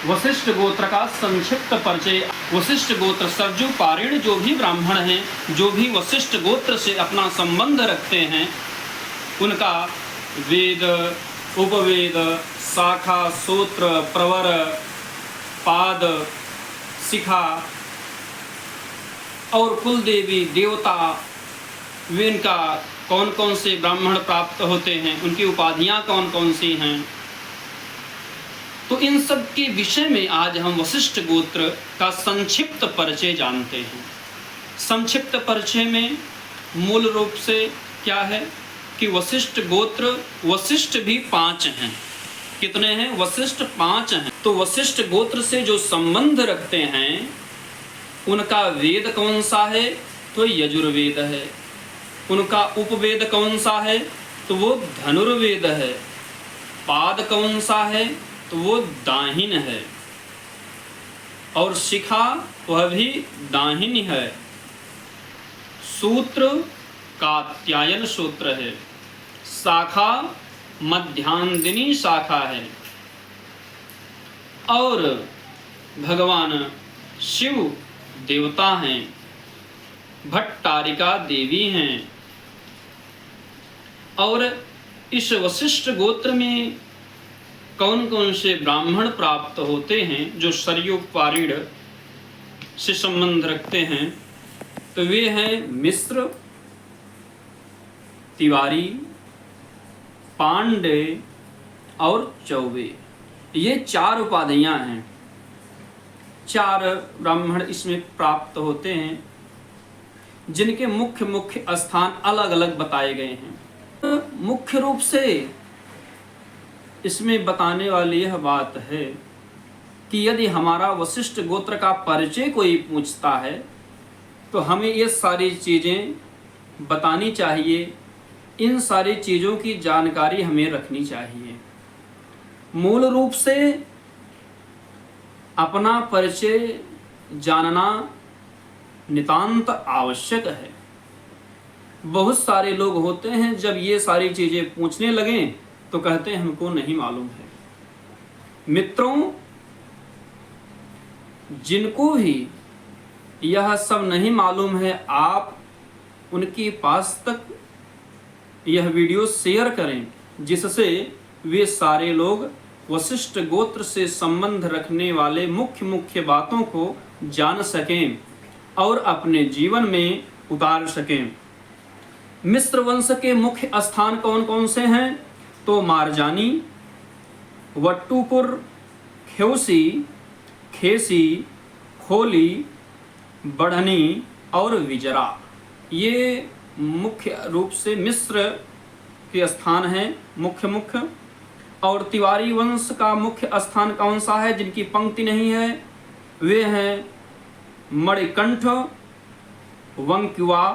वशिष्ठ गोत्र का संक्षिप्त परिचय। वशिष्ठ गोत्र सरजू पारीण जो भी ब्राह्मण हैं, जो भी वशिष्ठ गोत्र से अपना संबंध रखते हैं, उनका वेद, उपवेद, शाखा, सूत्र, प्रवर, पाद, शिखा और कुल देवी देवता, वे इनका कौन कौन से ब्राह्मण प्राप्त होते हैं, उनकी उपाधियां कौन कौन सी हैं, तो इन सब के विषय में आज हम वशिष्ठ गोत्र का संक्षिप्त परिचय जानते हैं। संक्षिप्त परिचय में मूल रूप से क्या है कि वशिष्ठ गोत्र, वशिष्ठ भी 5 हैं। कितने हैं? वशिष्ठ 5 हैं। तो वशिष्ठ गोत्र से जो संबंध रखते हैं, उनका वेद कौन सा है? तो यजुर्वेद है। उनका उपवेद कौन सा है? तो वो धनुर्वेद है। पाद कौन सा है? तो वो दाहिन है। और शिखा वह भी दाहिनी है। सूत्र कात्यायन सूत्र है। शाखा मध्यांदिनी शाखा है। और भगवान शिव देवता हैं, भट्टारिका देवी हैं। और इस वशिष्ठ गोत्र में कौन कौन से ब्राह्मण प्राप्त होते हैं जो सरयू पारीण से संबंध रखते हैं? तो वे हैं मिश्र, तिवारी, पांडे और चौबे। ये 4 उपाधियां हैं। 4 ब्राह्मण इसमें प्राप्त होते हैं, जिनके मुख्य मुख्य स्थान अलग अलग बताए गए हैं। मुख्य रूप से इसमें बताने वाली यह बात है कि यदि हमारा वशिष्ठ गोत्र का परिचय कोई पूछता है तो हमें ये सारी चीज़ें बतानी चाहिए। इन सारी चीज़ों की जानकारी हमें रखनी चाहिए। मूल रूप से अपना परिचय जानना नितांत आवश्यक है। बहुत सारे लोग होते हैं, जब ये सारी चीज़ें पूछने लगें तो कहते हैं हमको नहीं मालूम है। मित्रों, जिनको भी यह सब नहीं मालूम है, आप उनके पास तक यह वीडियो शेयर करें, जिससे वे सारे लोग वशिष्ठ गोत्र से संबंध रखने वाले मुख्य मुख्य बातों को जान सकें और अपने जीवन में उतार सकें। मिश्र वंश के मुख्य स्थान कौन कौन से हैं? तो मारजानी, वट्टुपुर, खेवसी, खेसी, खोली, बढ़नी और विजरा। ये मुख्य रूप से मिश्र के स्थान हैं, मुख्य मुख्य। और तिवारी वंश का मुख्य स्थान कौन सा है? जिनकी पंक्ति नहीं है, वे हैं मणिकंठ, वंक्युआ,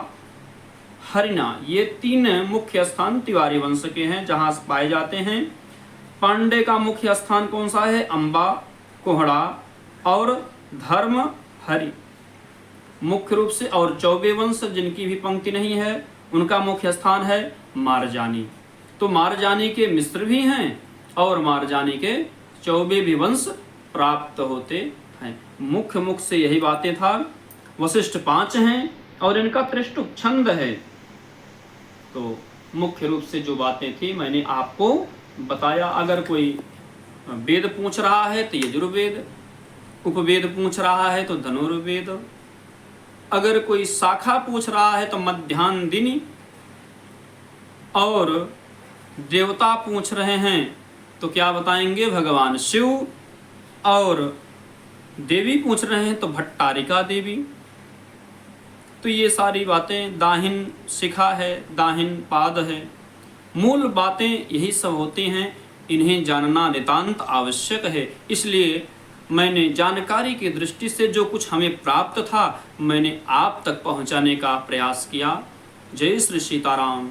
हरिना। ये 3 मुख्य स्थान तिवारी वंश के हैं, जहां पाए जाते हैं। पांडे का मुख्य स्थान कौन सा है? अंबा, कोहड़ा और धर्म हरि मुख्य रूप से। और चौबे वंश, जिनकी भी पंक्ति नहीं है, उनका मुख्य स्थान है मारजानी। तो मारजानी के मिश्र भी हैं और मारजानी के चौबे भी वंश प्राप्त होते हैं। मुख्य मुख से यही बातें था। वशिष्ठ 5 हैं और इनका त्रिष्टुप छंद है। तो मुख्य रूप से जो बातें थी मैंने आपको बताया। अगर कोई वेद पूछ रहा है तो यजुर्वेद, उपवेद पूछ रहा है तो धनुर्वेद, अगर कोई शाखा पूछ रहा है तो मध्यांदिनी, और देवता पूछ रहे हैं तो क्या बताएंगे? भगवान शिव। और देवी पूछ रहे हैं तो भट्टारिका देवी। तो ये सारी बातें, दाहिन शिखा है, दाहिन पाद है, मूल बातें यही सब होती हैं। इन्हें जानना नितांत आवश्यक है। इसलिए मैंने जानकारी की दृष्टि से जो कुछ हमें प्राप्त था, मैंने आप तक पहुंचाने का प्रयास किया। जय श्री सीताराम।